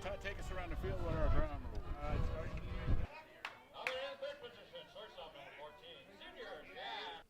Todd, take us around the field with our ground rule. Other in third position, shortstop number 14, senior Dad.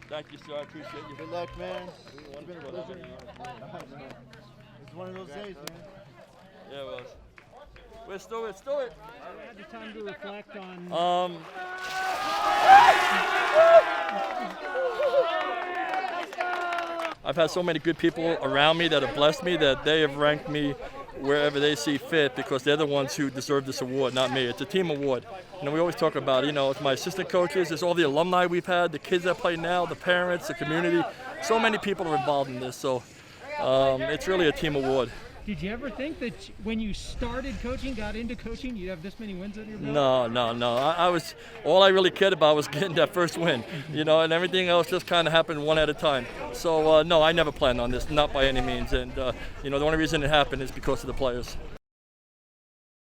Thank you, sir. I appreciate you. Good luck, man. It's been a pleasure. It's one of those days, man. Yeah, it was. Let's do it. Let's do it. Had the time to reflect on. I've had so many good people around me that have blessed me that they have ranked me wherever they see fit because they're the ones who deserve this award, not me. It's a team award. You know, we always talk about, it's my assistant coaches, it's all the alumni we've had, the kids that play now, the parents, the community. So many people are involved in this, so it's really a team award. Did you ever think that when you started coaching, got into coaching, you'd have this many wins under your belt? No. All I really cared about was getting that first win, and everything else just kind of happened one at a time. So, no, I never planned on this, not by any means. And, the only reason it happened is because of the players.